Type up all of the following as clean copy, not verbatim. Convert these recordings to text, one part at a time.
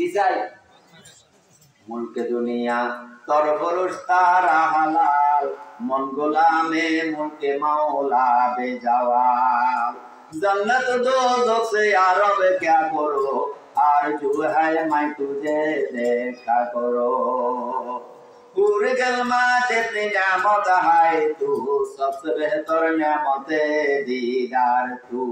কি চাই? মুলকে দুনিয়া তর পুরুষ তারা হালাল, মন গোলামে মুলকে মাওলা বেজাওয়াল। जन्नत दोज़ख से यारब क्या करो, आरज़ू है मैं तुझे देखा करो। पूरे गलमा जितनी नेमत है तू, सबसे बेहतर नेमते दीदार तू।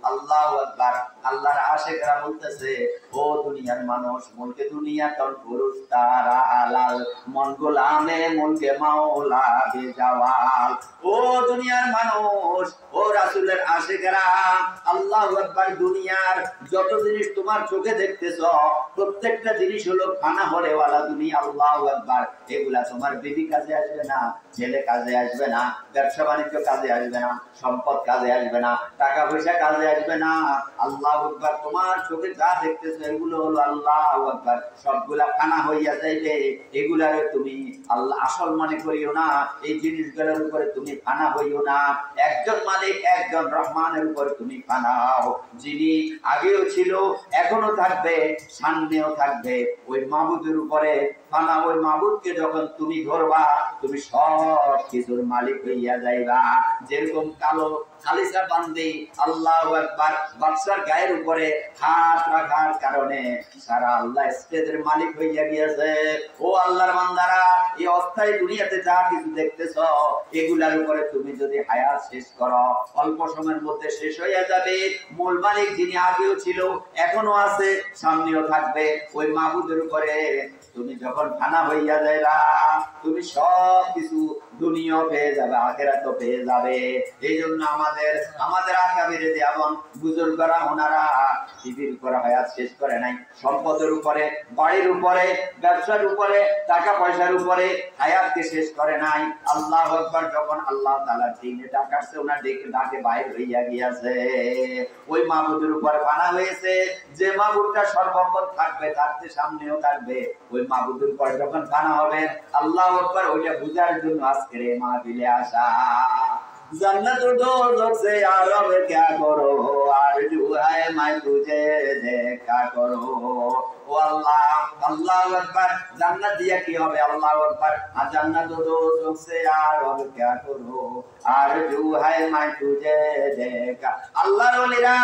আল্লাহু আকবার। আল্লাহর আশিকরা বলতেছে, ও দুনিয়ার মানুষ, মুলকে দুনিয়া তোর পুরুষ তারা হালাল, মন গোলামে মুলকে মাওলা বেজাওয়াল। ও দুনিয়ার মানুষ, ও রাসূলের আশিকরা, আল্লাহু আকবার, দুনিয়ার যত জিনিস তোমার চোখে দেখতেছো প্রত্যেকটা জিনিস হলো ফানা হরেওয়ালা দুনিয়া। আল্লাহু আকবার। এগুলা তোমার বিবি কাজে আসবে না, ছেলে কাজে আসবে না, ব্যবসা বাণিজ্য কাজে আসবে না, সম্পদ কাজে আসবে না, টাকা পয়সা কাজে আসবে না। আল্লাহু আকবার। তোমার চোখে যা দেখতেছো এগুলো হলো, আল্লাহু আকবার, সবগুলা ফানা হইয়া যাইবে। এগুলারে তুমি আল্লাহ আসল মনে করিও না, এই জিনিসগুলোর উপরে তুমি ফানা হইও না। একজন মালিক, একজন রহমানের উপরে তুমি ফানা হও, যিনি আগেও ছিল, এখনো থাকবে, সামনেও থাকবে। ওই মাবুদের উপরে ফানা। ওই মাবুদকে যখন তুমি ধরবা, তুমি সব কিছুর মালিক হইয়া যাইবা। যেরকম কালো খালিসা বান্দি আল্লাহু আকবার বাদশার গায়ের উপরে হাত রাখার কারণে সারা আল্লাহ স্টেজের মালিক হইয়া গিয়েছে। ও আল্লাহর বান্দারা, এই অস্থায়ী দুনিয়াতে যা কিছু দেখতেছো এগুলার উপরে তুমি যদি হায়াত শেষ করো, অল্প সময়ের মধ্যে শেষ হইয়া যাবে। মূল মালিক যিনি আগেও ছিল, এখনো আছে, সামনেও থাকবে, ওই মাবুদের উপরে তুমি যখন ফানা হইয়া যাইবা, তুমি সব কিছু দুনিয়া পেয়ে যাবে, আখিরাতও পেয়ে যাবে। এই জন্য আমাদের আকাবিরে যেমন বুজুর্গরা ওনারা পৃথিবীর উপরে হায়াত শেষ করে নাই, সম্পদের উপরে, বাড়ির উপরে, ব্যবসার উপরে, টাকা পয়সার উপরে হায়াতকে শেষ করে নাই। আল্লাহু আকবার। যখন আল্লাহ তাআলা দিনে ডাকাছে, ওনার ডাকে বাইর হইয়া গিয়েছে, ওই মাবুদের উপরে ফানা হয়েছে। যে মাবুদটা সর্বক্ষণ থাকবে, থাকতে সামনেও থাকবে, ওই মাবুদের উপরে যখন ফানা হবে, আল্লাহু আকবার, ওইটা বুঝার জন্য আজকের এই মাহফিলে আসা। जन्नत दोज़ख से यारब क्या करो, आरज़ू है मैं तुझे देखा करो। ও আল্লাহ, আল্লাহু আকবার। জান্নাত দিয়া কি হবে? আল্লাহু আকবার। আর জান্নাত দোযখ সে यारब क्या करो, आरज़ू है मैं तुझे देखा। আল্লাহর ওলিরা,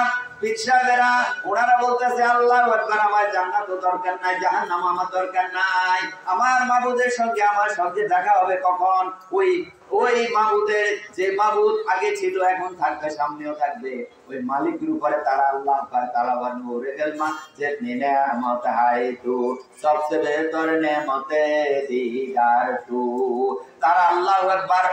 পীর সাহেবেরা, ওনারা বলতেছে, আল্লাহু আকবার, আমার জান্নাতও দরকার নাই, জাহান্নাম আমার দরকার নাই। আমার মাবুদের সঙ্গে আমার সঙ্গে দেখা হবে কখন? ওই মাবুদের, যে মাবুদ আগে ছিল, এখন থাকবে, সামনেও থাকবে, ওই মালিকের উপরে তারা আল্লাহ তাআলা নূরে গেলমা যে নেয়ামত হাই তু, সবচেয়ে বেহতর নেয়ামতে দিদার তু। তারা আল্লাহু আকবার,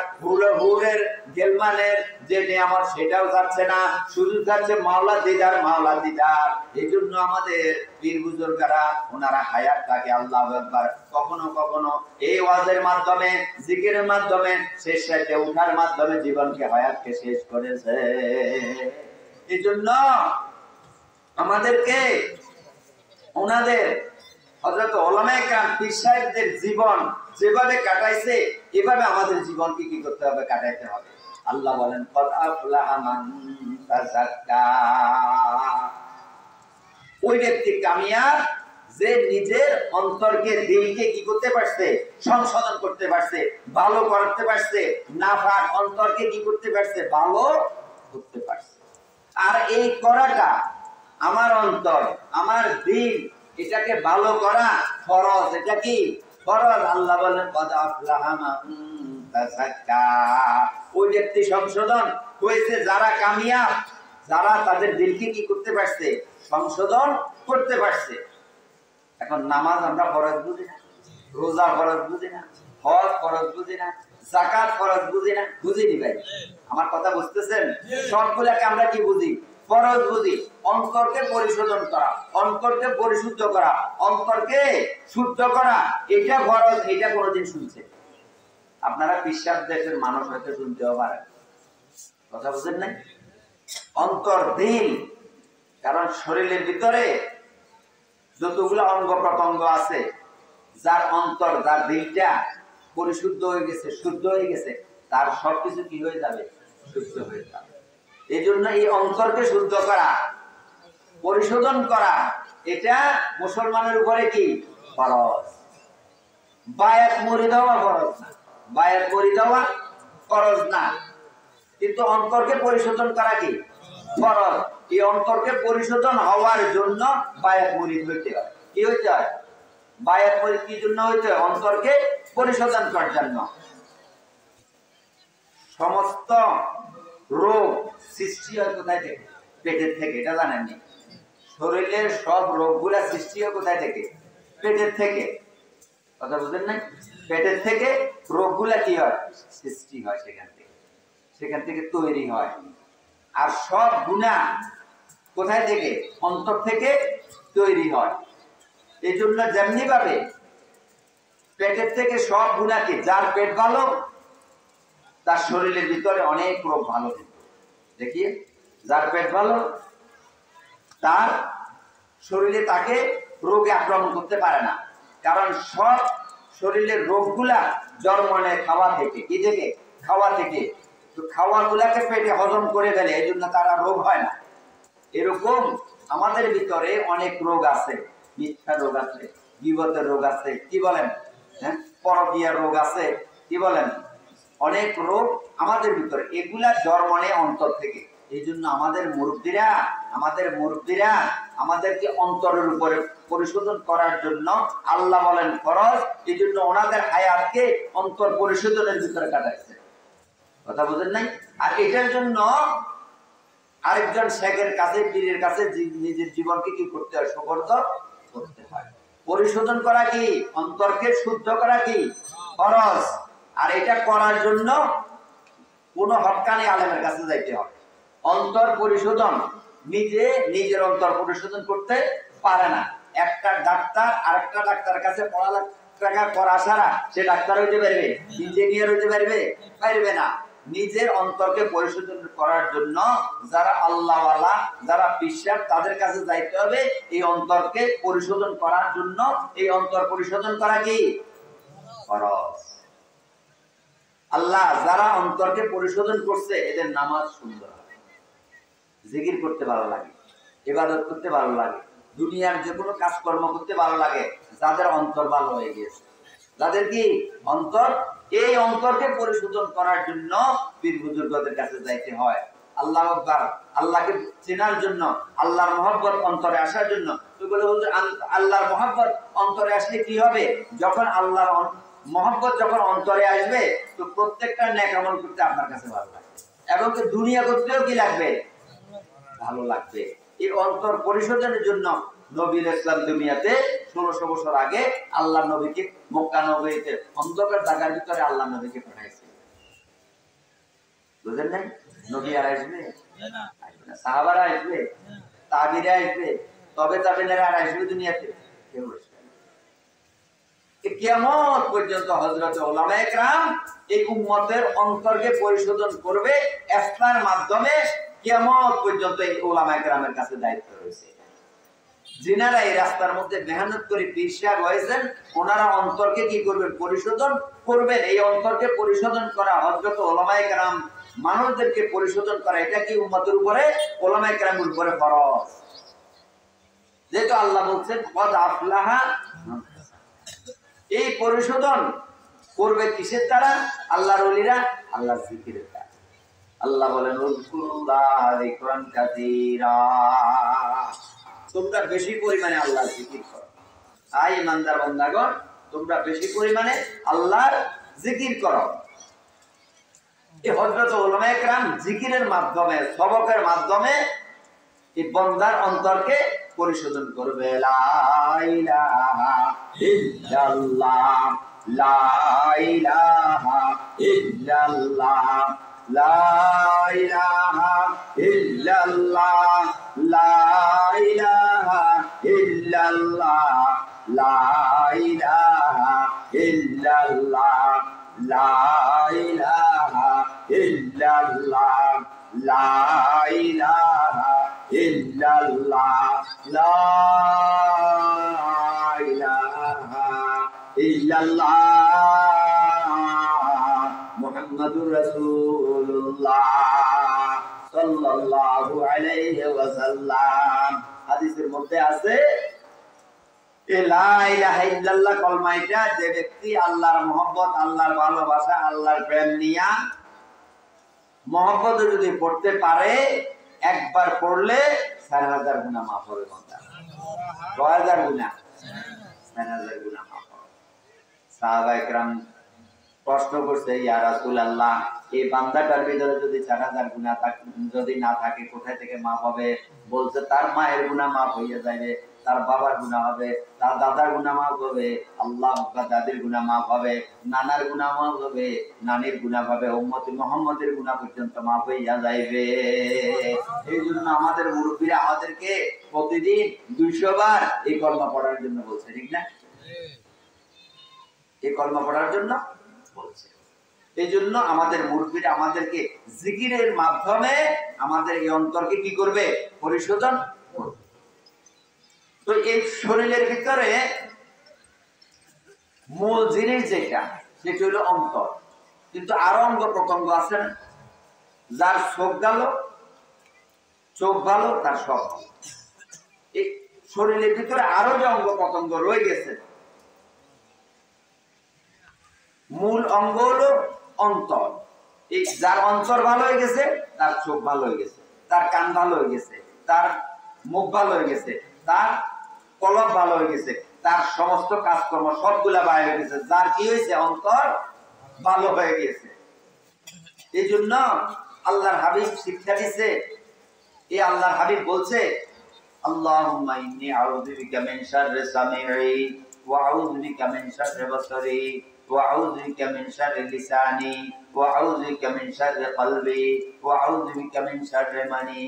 হুরের গেলমানের যে নিয়ামত সেটাও যাচ্ছে না, শুধু যাচ্ছে মাওলা দিদার, মাওলা দিদার। এই জন্য আমাদের পীর বুজুর্গরা ওনারা হায়াতটাকে আল্লাহু আকবার কখনো কখনো এই ওয়াজের মাধ্যমে, জিকিরের মাধ্যমে, শেষ রাতে উঠার মাধ্যমে জীবনকে, হায়াতকে শেষ করেছে। এই জন্য আমাদেরকে ওনাদের হযরত উলামায়ে কেরাম, পীর সাহেবদের জীবন যেভাবে কাটাইছে, এভাবে আমাদের জীবনকে কি করতে হবে? কাটাইতে হবে। আল্লাহ বলেন, কদ আফলাহা মান তাযাক্কা। ওই ব্যক্তি কামিয়াব যে নিজের অন্তরকে, দিলকে কি করতে পারছে? সংশোধন করতে পারছে, ভালো করতে পারছে, নাফাক অন্তরকে কি করতে পারছে? ভালো করতে পারছে। আর এই করাটা, আমার অন্তর, আমার দিল, এটাকে ভালো করা ফরজ। এটা কি ফরজ? আল্লাহ বলেন, কদ আফলাহা মান তাযাক্কা। ওই ব্যক্তি সংশোধন হয়েছে যারা কামিয়াব, যারা তাদের দিলকে কি করতে পারছে? সংশোধন করতে পারছে। এখন নামাজ আমরা ফরজ বুঝি না, রোজা ফরজ বুঝি না, হজ ফরজ বুঝি না, যাকাত ফরজ বুঝি না, বুঝিনি ভাই? আমার কথা বুঝতেছেন? সবগুলাকে আমরা কি বুঝি? ফরজ বুঝি। অন্তরকে পরিশোধন করা, অন্তরকে পরিশুদ্ধ করা, অন্তরকে শুদ্ধ করা, এটা ফরজ। এটা কোনোদিন শুনছে আপনারা বিশ্বাস দেশের মানুষ হয়তো শুনতেও পারে, কথা বুঝেন নাই? অন্তর, দিল, কারণ শরীরের ভিতরে যতগুলো অঙ্গ প্রত্যঙ্গ আছে, যার অন্তর, যার দিলটা পরিশুদ্ধ হয়ে গেছে, শুদ্ধ হয়ে গেছে, তার সবকিছু কি হয়ে যাবে? শুদ্ধ হয়ে যাবে। এই জন্য এই অন্তরকে শুদ্ধ করা, পরিশোধন করা, এটা মুসলমানের উপরে কি ফরজ। বায়াত মুড়ি দেওয়া ফরজ না, বায়াত মুড়ি দেওয়া ফরজ না, কিন্তু অন্তরকে পরিশোধন করা কি ফরজ। এই অন্তরকে পরিশোধন হওয়ার জন্য বায়াত মুড়ি হইতে হয়। কি হইতে হয়? বায়াত মুড়ি কি জন্য হইতে হয়? অন্তরকে পরিশোধন করার জন্য। সমস্ত রোগ সৃষ্টি হয় কোথায় থেকে? পেটের থেকে। এটা জানেননি? শরীরের সব রোগগুলা সৃষ্টি হয় কোথায় থেকে? পেটের থেকে। কথা বুঝেন নাই? পেটের থেকে রোগগুলা কি হয়? সৃষ্টি হয় সেখান থেকে তৈরি হয়। আর সব গুনাহ কোথায় থেকে? অন্তর থেকে তৈরি হয়। এই জন্য যেমনি ভাবে পেটের থেকে সব গুনাহকে, যার পেট ভালো তার শরীরের ভিতরে অনেক রোগ ভালো থাকে। দেখিয়ে, যার পেট ভালো তার শরীরে তাকে রোগে আক্রমণ করতে পারে না, কারণ সব শরীরের রোগগুলা জন্ম নেয় খাওয়া থেকে। কি থেকে? খাওয়া থেকে। তো খাওয়াগুলাকে পেটে হজম করে ফেলে, এই জন্য তারা রোগ হয় না। এরকম আমাদের ভিতরে অনেক রোগ আছে। মিথ্যা রোগ আছে, গীবতের রোগ আছে, কি বলেন? হ্যাঁ, পরকীয়ার রোগ আছে, কি বলেন? অনেক রোগ আমাদের ভিতরে, এগুলা জন্ম নেয় অন্তর থেকে। এই জন্য আমাদের মুরব্বীরা আমাদেরকে অন্তরের উপরে পরিশোধন করার জন্য আল্লাহ বলেন ফরজ। এই জন্য ওনাদের হায়াতকে অন্তর পরিশোধনের ভিতরে কাটাইছে। কথা বুঝেন নাই? আর এটার জন্য আরেকজন শেখের কাছে, পীরের কাছে নিজের জীবনকে কি করতে হয়? সুপর্দ করতে হয়। পরিশোধন করা কি? অন্তরকে শুদ্ধ করা কি ফরজ। আর এটা করার জন্য কোন হক্কানি আলেমের কাছে যাইতে হবে। অন্তর পরিশোধন নিজের অন্তর পরিশোধন করতে পারে না। একটা ডাক্তার আরেকটা ডাক্তারের কাছে পড়ালেখা করা ছাড়া সে ডাক্তার হইতে পারবে? ইঞ্জিনিয়ার হইতে পারবে না। নিজের অন্তরকে পরিশোধন করার জন্য যারা আল্লাহওয়ালা, যারা বিশ্বাস, তাদের কাছে যাইতে হবে এই অন্তরকে পরিশোধন করার জন্য। এই অন্তর পরিশোধন করা কি ফরজ। আল্লাহ যারা অন্তরকে পরিশোধন করছে এদের নামাজ সুন্দর হয়, জিকির করতে ভালো লাগে, ইবাদত করতে ভালো লাগে, দুনিয়ার যে কোনো কাজকর্ম করতে ভালো লাগে, যাদের অন্তর ভালো হয়ে গেছে। যাদের কি অন্তর, এই অন্তরকে পরিশোধন করার জন্য পীর বুজুর্গদের কাছে যাইতে হয়। আল্লাহ আকবার, আল্লাহকে চেনার জন্য, আল্লাহর মহব্বত অন্তরে আসার জন্য। তো বলে হুজুর, আল্লাহর মহব্বত অন্তরে আসলে কি হবে? যখন আল্লাহর মহব্বত যখন অন্তরে আসবে, তো প্রত্যেকটা নেক আমল করতে আপনার কাছে ভালো লাগবে, এবং দুনিয়া করতেও কি লাগবে? ভালো লাগবে। এই অন্তর পরিশোধনের জন্য নবী ইসলাম দুনিয়াতে 1600 বছর আগে আল্লাহ নবীকে মক্কা নগরীতে অন্ধকার জায়গার ভিতরে আল্লাহ নবীকে পাঠাইছে। বুঝলেন নাই? নবী আর আসবে না, সাহাবারা আসবে, তাবিরা আসবে, তবে তাবিনেরা আর আসবে দুনিয়াতে? কেউ আসবে না। কিয়ামত পর্যন্ত হযরত উলামায়ে কেরাম এই উম্মতের অন্তরকে পরিশোধন করবে ইসলামের মাধ্যমে। কিয়ামত পর্যন্ত এই উলামায়ে কেরামের কাছে দায়িত্ব রয়েছে। যিনারা এই রাস্তার মধ্যে মেহনত করে পীর সাহেব হয়েছেন, ওনারা অন্তরকে কি করবেন? পরিশোধন করবেন। এই অন্তরকে পরিশোধন করা, হযরত উলামায়ে কেরাম মানুষদেরকে পরিশোধন করা, এটা কি উম্মতের উপরে, উলামায়ে কেরামের উপরে ফরজ। যেহেতু আল্লাহ বলছেন কদ আফলাহা, এই পরিশোধন করবে কিসের দ্বারা? আল্লাহর ওলিরা আল্লাহর জিকিরের দ্বারা। আল্লাহ বলেন উযকুরুল্লাহ যিকরান কাসীরা, তোমরা বেশি পরিমাণে আল্লাহর জিকির করো। আই ইমানদার বান্দাগণ, তোমরা বেশি পরিমাণে আল্লাহর জিকির করো। এই হযরত উলামায়ে কেরাম জিকিরের মাধ্যমে, সবকের মাধ্যমে এই বান্দার অন্তরকে পরিশোধন করবে। লা ইলাহা ইল্লাল্লাহ, লা ইলাহা ইল্লাল্লাহ, লা ইলাহা ইল্লাল্লাহ, লা ইলাহা ইল্লাল্লাহ, লা ইলাহা ইল্লাল্লাহ, লা ইলাহা ইল্লাল্লাহ, লা ইলাহা ইল্লাল্লাহ, লা ইলাহা ইল্লাল্লাহ, মুহাম্মাদুর রাসূলুল্লাহ সাল্লাল্লাহু আলাইহি ওয়াসাল্লাম। হাদিসের মধ্যে আছে এই লা ইলাহা ইল্লাল্লাহ কলমাটা যে ব্যক্তি আল্লাহর মহব্বত, আল্লাহর ভালোবাসা, আল্লাহর প্রেম নিয়া মহব্বত যদি পড়তে পারে, একবার পড়লে 4000 গুনাহ মাফ হবে। বান্দা 6000 গুনাহ, 4000 গুনাহ মাফ হবে। সাহাবায়ে কেরাম প্রশ্ন করছে, ইয়া রাসূলুল্লাহ, এই বান্দাটার ভিতরে যদি 4000 গুনাহ যদি না থাকে, কোথায় থেকে মাফ হবে? বলছে, তার মায়ের গুনাহ মাফ হয়ে যাবে, তার বাবার গুনাহ হবে, তার দাদার গুনাহ মাফ হবে, আল্লাহ বা দাদির গুনাহ মাফ হবে, নানার গুনাহ মাফ হবে, নানির গুনাহ হবে, উম্মতে মুহাম্মাদের গুনাহ পর্যন্ত মাফ হইয়া যাইবে। এই জন্য আমাদের মুরব্বীরা আমাদেরকে প্রতিদিন 200 বার এই কলমা পড়ার জন্য বলছে, ঠিক না? এই কলমা পড়ার জন্য বলছে। এই জন্য আমাদের মুরব্বীরা আমাদেরকে জিকিরের মাধ্যমে আমাদের এই অন্তরকে কি করবে? পরিশোধন করবে। তো এই শরীরের ভিতরে মূল জিনিস যেটা, সেটা হলো অন্তর। কিন্তু আরো অঙ্গ প্রত্যঙ্গ আছে না? যার চোখ ভালো, চোখ ভালো, তার সব ভালো। এই শরীরের ভিতরে আরো যে অঙ্গ প্রত্যঙ্গ রয়ে গেছে, মূল অঙ্গ হলো অন্তর। এই যার অন্তর ভালো হয়ে গেছে, তার চোখ ভালো হয়ে গেছে, তার কান ভালো হয়ে গেছে, তার মুখ ভালো হয়ে গেছে, তার কলব ভালো হয়ে গেছে, তার সমস্ত কাজকর্ম সবগুলা বাইরে হয়ে গেছে। যার কি হয়েছে? অন্তর ভালো হয়ে গেছে। এই জন্য আল্লাহর হাবিব শিক্ষা দিচ্ছে। এই আল্লাহর হাবিব বলছে, আল্লাহুম্মা ইন্নী আউযু বিকা মিন শাররি সামিঈ ওয়া আউযু বিকা মিন শাররি বাসারি ওয়া আউযু বিকা মিন শাররি লিসানি ওয়া আউযু বিকা মিন শাররি কলবি ওয়া আউযু বিকা মিন শাররি মানি।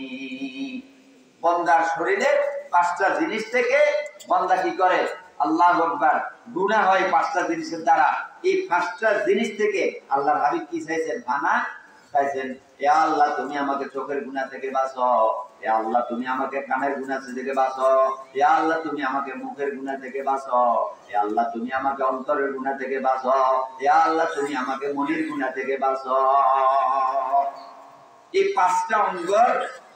বান্দার শরীরের 5টা জিনিস থেকে বান্দা কি করে? আল্লাহু আকবার, গুনাহ হয় 5টা জিনিসের দ্বারা। এই 5টা জিনিস থেকে আল্লাহর হাবিব কি চাইছেন? মানা চাইছেন। হে আল্লাহ, তুমি আমাকে চোখের গুনাহ থেকে বাঁচাও। হে আল্লাহ, তুমি আমাকে কানের গুনাহ থেকে বাঁচাও। হে আল্লাহ, তুমি আমাকে মুখের গুনাহ থেকে বাঁচাও। হে আল্লাহ, তুমি আমাকে অন্তরের গুনাহ থেকে বাঁচাও। হে আল্লাহ, তুমি আমাকে মনের গুনাহ থেকে বাঁচাও। এই 5টা অঙ্গ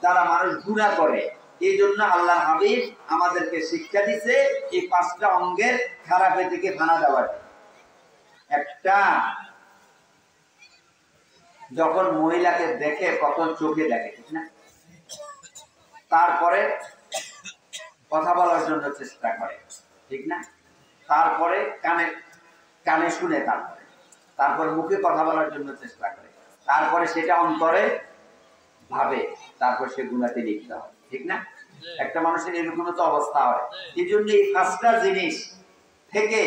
দ্বারা মানুষ গুনাহ করে। এই জন্য আল্লাহর হাবিব আমাদেরকে শিক্ষা দিচ্ছে এই 5টা অঙ্গের খারাপের দিকে ফানা দেওয়ার। একটা, যখন মহিলাকে দেখে প্রথম চোখে দেখে, ঠিক না? তারপরে কথা বলার জন্য চেষ্টা করে, ঠিক না? তারপরে কানে কানে শুনে, তারপরে মুখে কথা বলার জন্য চেষ্টা করে, তারপরে সেটা অন্তরে ভাবে, তারপর সে গুনাতে লিপ্ত হয়, ঠিক না? একটা মানুষের এরকম তো অবস্থা হয়। এই জন্য এই 5টা জিনিস থেকে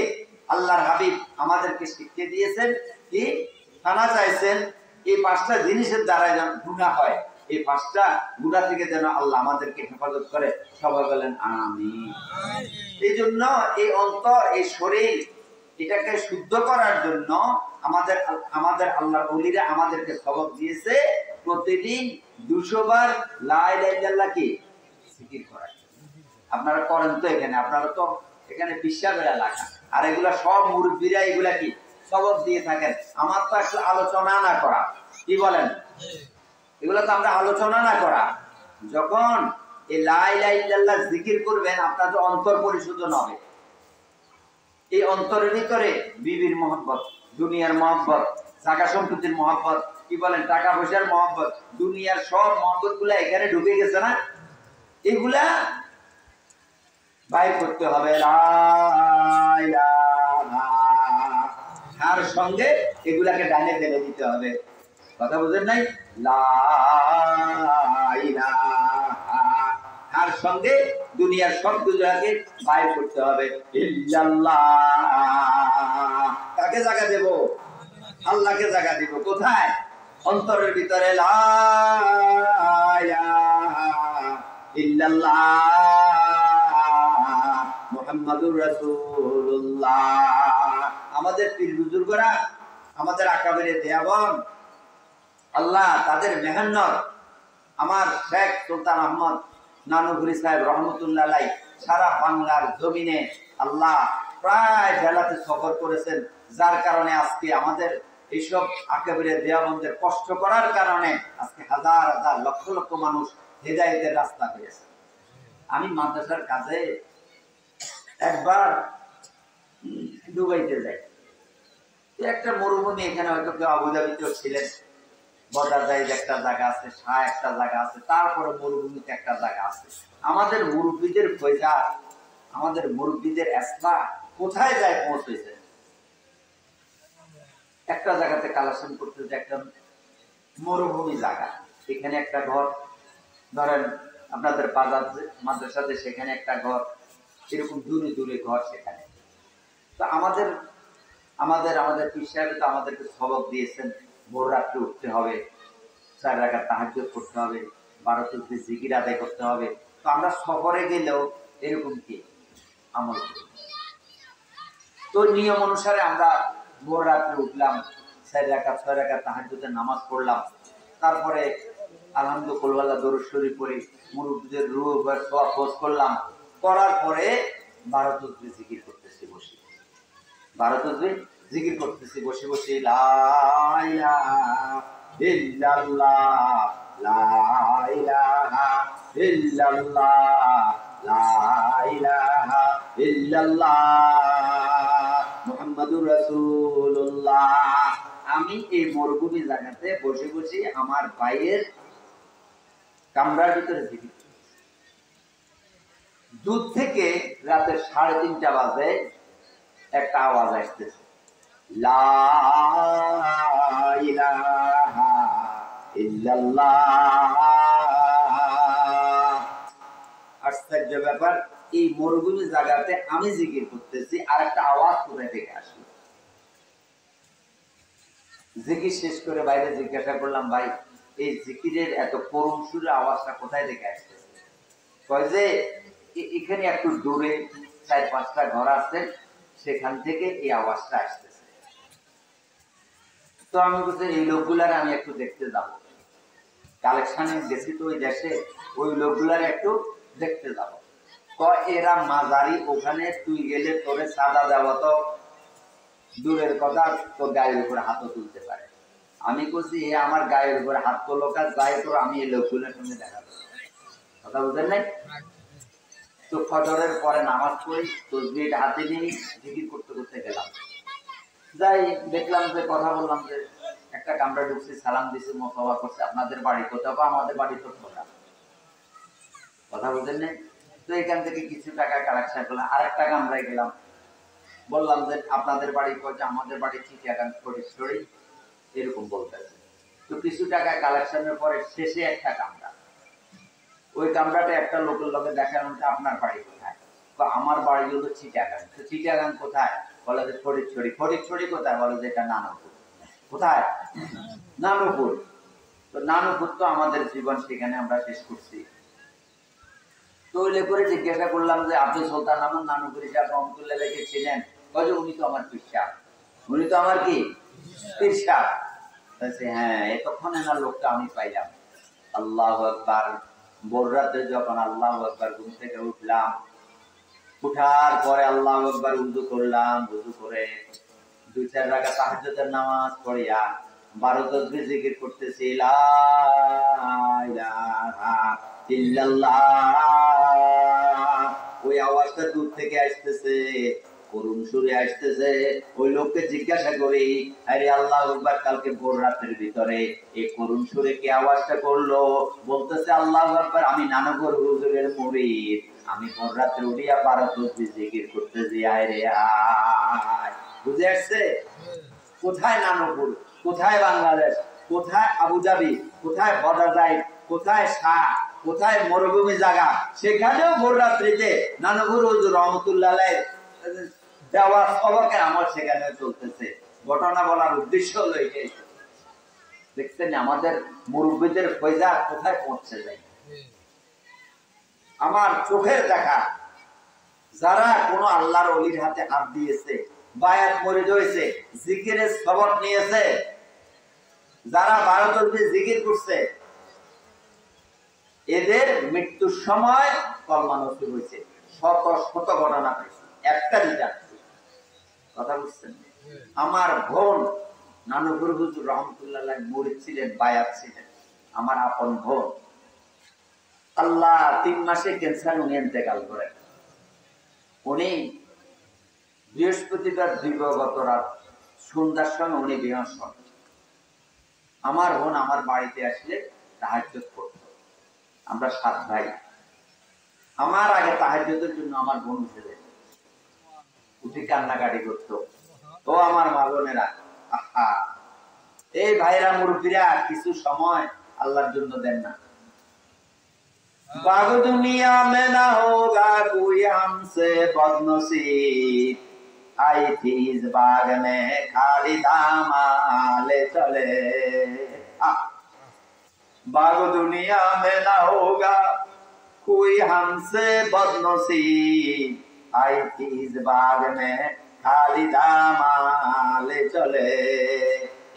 আল্লাহর হাবিব আমাদেরকে শিখিয়ে দিয়েছেন, কি ফানা চাইছেন। এই 5টা জিনিসের দ্বারা যেন গুনাহ হয়, এই 5টা গুনাহ থেকে যেন আল্লাহ আমাদেরকে হেফাজত করে। সবাই বলেন আমিন। এই জন্য এই অন্তর, এই শরীর, এটাকে শুদ্ধ করার জন্য আমাদের আল্লাহর ওলিরা আমাদেরকে সবক দিয়েছে প্রতিদিন 200 বার লা ইলাহা ইল্লাল্লাহ কি জিকির করা। আপনারা করেন তো? আপনারা তো এখানে বিশ্বাসের এলাকা, আর এগুলা সব মুরব্বীরা এগুলা কি সবক দিয়ে থাকেন। আমার তো একটু আলোচনা না করা, কি বলেন? এগুলা তো আমরা আলোচনা না করা। যখন এই লা ইলাহা ইল্লাল্লাহ জিকির করবেন, আপনাদের অন্তর পরিশোধন হবে। এই অন্তরের ভিতরে বিবির মহব্বত, দুনিয়ার মহব্বত, জায়গা সম্পত্তির মহব্বত, কি বলেন, টাকা পয়সার মহব্বত, দুনিয়ার সব মহব্বত গুলা এখানে ঢুকে গেছে না? এগুলা বাইর করতে হবে। তার সঙ্গে এগুলাকে ডানে ফেলে দিতে হবে। কথা বুঝেন নাই? তার সঙ্গে দুনিয়ার সব গুলাকে বাইর করতে হবে। কাকে জায়গা দেব? আল্লাহকে জায়গা দিব। কোথায়? অন্তরের ভিতরে। লা ইল্লাল্লাহ মুহাম্মাদুর রাসূলুল্লাহ। আমাদের পীর বুজুর্গরা, আমাদের আকাবেরে দেয়াবন, আল্লাহ তাদের মেহনত, আমার শেখ সুলতান আহমদ নানুপুরি সাহেব রহমতুল্লাহ আলাইহি সারা বাংলার জমিনে আল্লাহ প্রায় বেলাতে সফর করেছেন। যার কারণে আজকে আমাদের এইসব আকাবেরে দেয়াবনদের কষ্ট করার কারণে আজকে হাজার হাজার লক্ষ লক্ষ মানুষ হেদায়েতের রাস্তা পেয়েছে। আমি মাদ্রাসার কাজে একবার দুবাইতে যাই, একটা মরুভূমি, এখানে হয়তো কেউ আবুধাবিতেও ছিলেন, বর্ডারদারির একটা জায়গা আছে, শাহ একটা জায়গা আছে, তারপরে মরুভূমিতে একটা জায়গা আছে। আমাদের মুরব্বীদের ফয়জা, আমাদের মুরব্বীদের এসলা কোথায় যায় পৌঁছেছে। একটা জায়গাতে কালেকশন করতে যে একটা মরুভূমি জায়গা, সেখানে একটা ঘর, ধরেন আপনাদের বাজার মাদ্রাসাতে সেখানে একটা ঘর, এরকম দূরে দূরে ঘর সেখানে। তো আমাদের আমাদের আমাদের পীর সাহেব তো আমাদেরকে সবক দিয়েছেন, ভোর রাত্রে উঠতে হবে, 4 রাকাত তাহাজ্জুদ করতে হবে, 12 তসবিহ জিকির আদায় করতে হবে। তো আমরা সফরে গেলেও এরকম কি আমল করি। তো নিয়ম অনুসারে আমরা ভোর রাত্রে উঠলাম, 4 রাকাত 6 রাকাত তাহাজ্জুদের নামাজ পড়লাম, তারপরে আলহামদুলিল্লাহ দরুদ শরীফ পড়ে মুরব্বিদের রূহ বা সওয়াব খোঁজ করলাম, করার পরে 12 তসবিহ জিকির করতেছি বসে, 12 তসবিহ জিকির করতেছি বসে বসে, লা ইলাহা ইল্লাল্লাহ, লা ইলাহা ইল্লাল্লাহ, লা ইলাহা ইল্লাল্লাহ, মুহাম্মাদুর রাসূলুল্লাহ। আমি এই মরুভূমি জায়গাতে বসে বসে আমার ভাইয়ের কামরার ভিতরে জিকির করছি। দূর থেকে রাতে 3:30 বাজে একটা আওয়াজ আসতেছে, লা ইলাহা ইল্লাল্লাহ। আশ্চর্য ব্যাপার, এই মরুভূমি জায়গাতে আমি জিকির করতেছি, আর একটা আওয়াজ কোথায় থেকে আসলো। জিকির শেষ করে বাইরে জিজ্ঞাসা করলাম, ভাই এই জিকিরের এত করুণ সুরে আওয়াজটা কোথায় থেকে আসতেছে? কয় যে এখানে একটু দূরে 4-5টা ঘর আছে, সেখান থেকে এই আওয়াজটা আসতেছে। তো আমি বলছি এই লোকগুলার আমি একটু দেখতে যাব, কালেকশনে গেছি তো ওই দেশে, ওই লোকগুলার একটু দেখতে যাব। এরা মাজারি, ওখানে তুই গেলে তোরে সাদা দেওয়া তো দূরের কথা, তোর গায়ের উপরে হাতও তুলতে পারে। আমি বলছি এ আমার গায়ের উপরে হাত তোলো কাজ যাই তোর, আমি এই লোকগুলোর সঙ্গে দেখা দেবো। কথা বুঝলেন নাই? তো ফজরের পরে নামাজ পড়ি, তসবিহটা হাতে নিয়ে জিকির করতে করতে গেলাম, যাই দেখলাম যে কথা বললাম যে একটা কামরা ঢুকছি, সালাম দিছি, মোসাফা করছে, আপনাদের বাড়ি কোথাও? আমাদের বাড়ি তো ছোটা। কথা বুঝলেন নাই? তো এখান থেকে কিছু টাকা কালেকশন করলাম, আর একটা কামরায় গেলাম, বললাম যে আপনাদের বাড়ি কোথায়? আমাদের বাড়ি চিটিয়াগাং ফটিকছড়ি, এরকম বলতেছে। তো কিছু টাকা কালেকশনের পরে শেষে একটা কামরা, ওই কামরাটা একটা লোকের লোকে দেখার মধ্যে, আপনার বাড়ি কোথায়? আমার বাড়ি হলো চিটাগাং। তো চিটাগাং কোথায়? বলে যে ফটিকছড়ি। ফটিকছড়ি কোথায়? বলে যে এটা নানুপুর। কোথায়? নানুপুর। তো নানুপুর তো আমাদের জীবন সেখানে আমরা শেষ করছি। তো ওইলে করে জিজ্ঞাসা করলাম যে আব্দুল সুলতান আমার নানুপুর সাহেব রহমতুল্লাহ কে ছিলেন? বলে উনি তো আমার পীর সাহেব। উনি তো আমার কি পীর সাহেব? হ্যাঁ, এতক্ষণ এনার লোকটা আমি পাইলাম। আল্লাহু আকবার। ভোর রাতে যখন আল্লাহু আকবার ঘুম থেকে উঠলাম, উঠার পরে আল্লাহু আকবার উযু করলাম, উযু করে 2-4 রাকাত তাহাজ্জুদের নামাজ পড়িয়া 12 তাসবিহ জিকির করতেছি, লা ইলাহা ইল্লাল্লাহ। ওই আওয়াজটা দূর থেকে আসতেছে, করুণ সুরে আসতেছে। ওই লোককে জিজ্ঞাসা করি, আরে আল্লাহু আকবার, কালকে ভোর রাতের ভিতরে এই করুণ সুরে কি আওয়াজটা করলো? বলতেছে আল্লাহু আকবার, আমি নানগর হুজুরের মুরিদ, আমি ভোর রাতে উঠিয়া 12 তাসবিহ জিকির করতেছি। আয় রে আয়। বুঝে আসছে? কোথায় নানপুর, কোথায় বাংলাদেশ, কোথায় আবুধাবি, কোথায় বর্ডার, কোথায় শাহ, কোথায় মরুভূমি জায়গা, সেখানেও ভোর রাত্রিতে নানপুর হুজুর রহমতুল্লাহ দেওয়া সবকের আমল সেখানে চলতেছে। ঘটনা বলার উদ্দেশ্য হলো এটাই। দেখছেন আমাদের মুরব্বীদের ফয়জা কোথায় পৌঁছে যায়। আমার চোখের দেখা, যারা কোনো আল্লাহর ওলির হাতে হাত দিয়েছে, বায়াত মরিদ হয়েছে, জিকিরের সবক নিয়েছে, যারা 12 তাসবিহ জিকির করছে, এদের মৃত্যুর সময় কলমা নসিব হয়েছে। শত শত ঘটনা পেয়েছে, একটা দুটা কথা বুঝছেন। আমার বোন নানুপুর হুজুর রহমতুল্লাহ মুরিদ ছিলেন, বায়াত ছিলেন, আমার আপন বোন। আল্লাহ 3 মাসে ক্যান্সার উনি ইন্তেকাল করেন। উনি বৃহস্পতিবার দিবাগত রাত সন্ধ্যার সময় উনি বেহোশ হন। আমার বোন আমার বাড়িতে আসলে তাহাজ্জুদ পড়তো। আমরা 7 ভাই। আমার আগে তাহাজ্জুদের জন্য আমার বোন উঠে যেত, উঠে কান্নাকাটি করতো। ও আমার মা বোনেরা, আহা, এই ভাইরা মুরব্বীরা কিছু সময় আল্লাহর জন্য দেন না। बाग दुनिया में ना होगा कोई हमसे बदनसीब, आई थी इस बाग में खाली दामाले चले। बाग दुनिया में ना होगा कोई हमसे बदनसीब, आई थी इस बाग में खाली दामाले चले।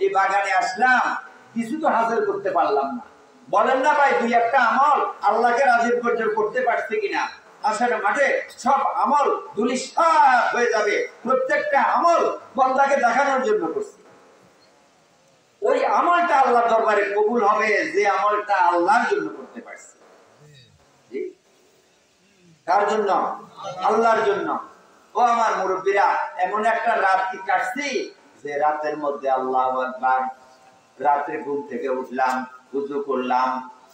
এই বাগানে আসলাম, কিছু তো হাসিল করতে পারলাম না। বলেন না ভাই, দুই একটা আমল আল্লাহকে রাজি করতে পারছে কিনা? আসলে মাঠে সব আমল ধুলিসাৎ হয়ে যাবে। প্রত্যেকটা আমল বান্দাকে দেখানোর জন্য করছে। ওই আমলটা আল্লাহর দরবারে কবুল হবে যে আমলটা আল্লাহর জন্য করতে পারছে। কার জন্য? আল্লাহর জন্য। ও আমার মুরব্বীরা, এমন একটা রাত কি কাটছি যে রাতের মধ্যে আল্লাহু আকবার, রাতে ঘুম থেকে উঠলাম, ওযু করলাম,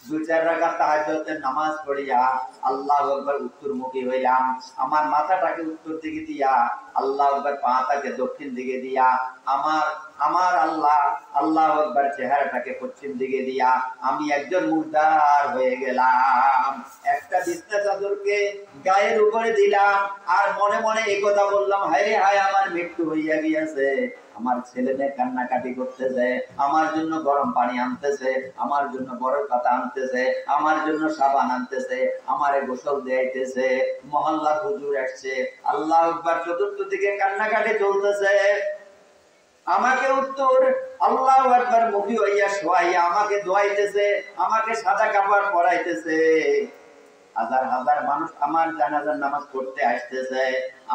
2-4 রাকাত তাহাজ্জুদের নামাজ পড়িয়া আল্লাহু আকবার উত্তরমুখী হইলাম। আমার মাথাটাকে উত্তর দিকে দিয়া, আল্লাহু আকবার পাটাকে দক্ষিণ দিকে দিয়া, আমার আল্লাহ আল্লাহু আকবার চেহারাটাকে পশ্চিম দিকে দিয়া আমি একজন মুর্দার হয়ে গেলাম। একটা বিছনা চাদরকে গায়ের উপরে দিলাম আর মনে মনে এই কথা বললাম, হায় রে হায়, আমার মৃত্যু হইয়া গিয়েছে। আমার ছেলে মেয়ে কান্নাকাটি করতেছে, আমার জন্য গরম পানি আনতেছে, আমার জন্য বরফ পাতা আনতেছে, আমার জন্য সাবান আনতেছে, আমারে গোসল দেয়াইতেছে, মহল্লার হুজুর আসছে। আল্লাহু আকবার, চতুর্থ দিকে কান্নাকাটি চলতেছে। আমাকে উত্তর আল্লাহু আকবার মুখী হইয়া শোয়াইয়া আমাকে দোয়াইতেছে, আমাকে সাদা কাপড় পরাইতেছে। হাজার হাজার মানুষ আমার জানাজার নামাজ পড়তে আসতেছে।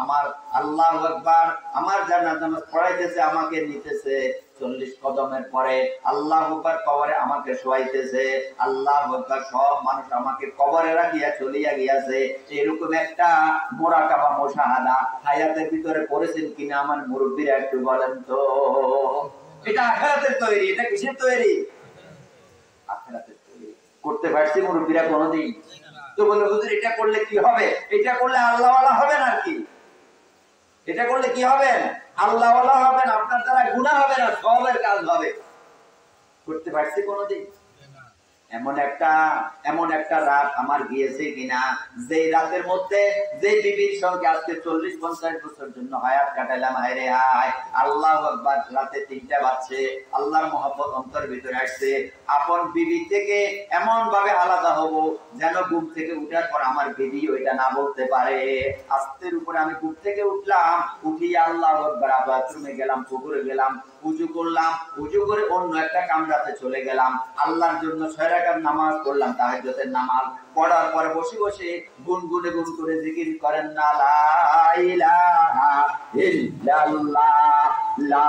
আমার আল্লাহু আকবার, আমার জানাজার নামাজ পড়াইতেছে, আমাকে নিতেছে। 40 কদমের পরে আল্লাহু আকবার কবরে আমাকে শোয়াইতেছে। আল্লাহু আকবার, সব মানুষ আমাকে কবরে রাখিয়া চলিয়া গিয়াছে। এরকম একটা মুরাকাবা মুশাহাদা হায়াতের ভিতরে করেছেন কিনা আমার মুরব্বীরা একটু বলেন তো? এটা আখিরাতের তৈরি। এটা কিসের তৈরি? আখিরাতের তৈরি। করতে পারছি মুরব্বীরা কোনোদিন? তো বলে হুজুর এটা করলে কি হবে? এটা করলে আল্লাহওয়ালা হবেন আর কি? এটা করলে কি হবেন? আল্লাহওয়ালা হবেন, আপনার দ্বারা গুনাহ হবে না, সওয়াবের কাজ হবে। করতে পারছি কোনোদিন? এমন একটা রাত আমার গিয়েছে কিনা যে রাতের মধ্যে যে বিবির সঙ্গে আজকে 40-50 বছর জন্য হায়াত কাটাইলাম, হায় রে হায়, আল্লাহু আকবার, রাতে 3টা বাজছে, আল্লাহর মহব্বত অন্তর ভিতরে আসছে। আপন বিবি থেকে এমন ভাবে আলাদা হব যেন ঘুম থেকে উঠার পর আমার বিবি ওইটা না বলতে পারে। আস্তের উপরে আমি ঘুম থেকে উঠলাম, উঠিয়ে আল্লাহু আকবার, বাথরুমে গেলাম, পুকুরে গেলাম, উযু করলাম, উযু করে অন্য একটা কামরাতে চলে গেলাম, আল্লাহর জন্য 6 রাকাত নামাজ পড়লাম, তাহাজ্জুদের নামাজ পড়ার পরে বসে বসে গুনগুনে গুন করে জিকির করেন না, লা ইলাহা ইল্লাল্লাহ, লা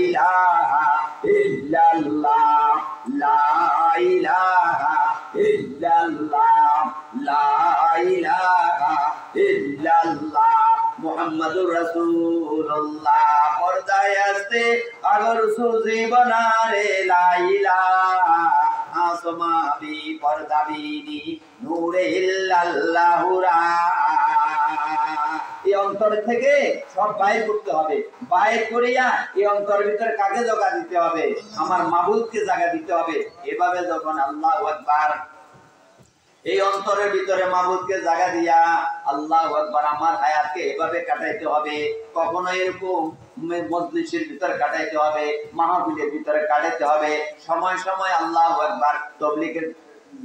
ইলাহা ইল্লাল্লাহ, লা ইলাহা ইল্লাল্লাহ, লা ইলাহা ইল্লাল্লাহ, মুহাম্মাদুর রাসূলুল্লাহ। পর্দায় আসতে আগর সুজি বনারে, লা ইলাহা আসমাবি পর্দাবিনি নূরে ইল্লাল্লাহু রা। এই অন্তর থেকে সব বাইর করতে হবে। বাইর করিয়া এই অন্তরের ভিতরে কাকে জায়গা দিতে হবে? আমার মাবুদকে জায়গা দিতে হবে। এভাবে যখন আল্লাহু আকবার, এই অন্তরের ভিতরে মাবুদকে জায়গা দিয়া আল্লাহু আকবার, আমার হায়াতকে এভাবে কাটাইতে হবে। কখনো এরকম মজলিসের ভিতরে কাটাইতে হবে, মাহফিলের ভিতরে কাটাইতে হবে। সময় সময় আল্লাহু আকবার তাবলীগের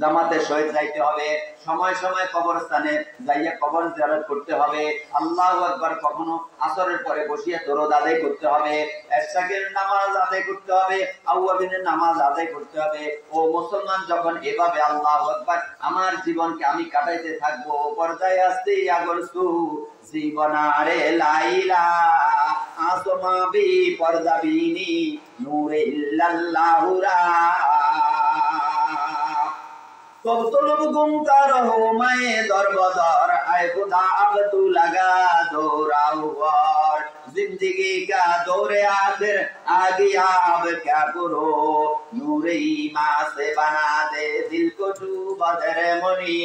জামাতের সহিত যাইতে হবে। সময় সময় কবরস্থানে যাইয়া কবর জিয়ারত করতে হবে। আল্লাহু আকবার, কখনো আসরের পরে বসিয়া দরুদ আদায় করতে হবে, ইশরাকের নামাজ আদায় করতে হবে, আওয়াবিনের নামাজ আদায় করতে হবে। ও মুসলমান, যখন এভাবে আল্লাহু আকবার আমার জীবনকে আমি কাটাইতে থাকবো, পর্দায় আসতে আগরসু জীবনারে লাইলা আসমাবি পর্দাবিনি নূরে ইল্লাল্লাহু রা। तलब गुमता रहो मैं दर बदर आए खुदा अब तू लगा दौरा हुआ जिंदगी का दौरे आखिर आ गया अब क्या करो नूर ईमान से बना दे दिल को तू बदर मनी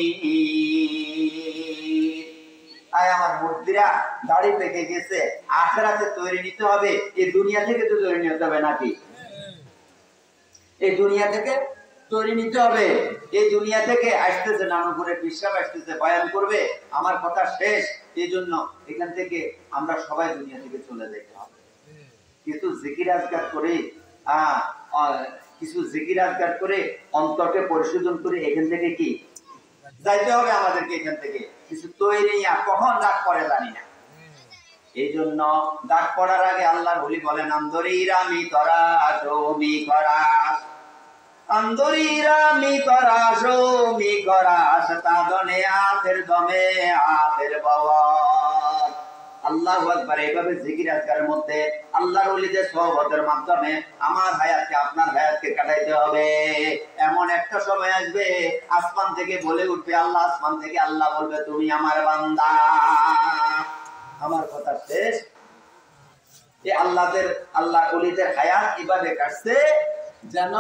আয় আমার মুর্দিরা দাড়ি পেকে গেছে আখিরাতে তৈরি নিতে হবে এই দুনিয়া থেকে তো তৈরি নিতে হবে নাকি এই দুনিয়া থেকে তৈরি নিতে হবে এই দুনিয়া থেকে আসতেছে নানুপুরে পিসাব আসতেছে বয়ান করবে আমার কথা শেষ এইজন্য এখান থেকে আমরা সবাই দুনিয়া থেকে চলে যেতে হবে কিছু জিকির আজকার করে কিছু জিকির আজকার করে অন্তরকে পরিশোধন করে এখান থেকে কি যাইতে হবে আমাদেরকে এখান থেকে কিছু তৈরি কখন ডাক পড়ে জানি না এই জন্য ডাক পড়ার আগে আল্লাহর ওলি বলেন আন্দরিরামি তরা জমি করা আন্দরিরামি তরা জমি করা সাতাদনে আখের দমে আখের বাওয়া আল্লাহু আকবার এইভাবে জিকির আজকারের মধ্যে আল্লাহর ওলিদের সোহবতের মাধ্যমে আমার হায়াতকে আপনার হায়াতকে কাটাইতে হবে এমন একটা সময় আসবে আসমান থেকে বলে উঠবে আল্লাহ আসমান থেকে আল্লাহ বলবে তুমি আমার বান্দা আমার কথা শেষ এই আল্লাহর ওলিদের হায়াত কিভাবে কাটছে যেন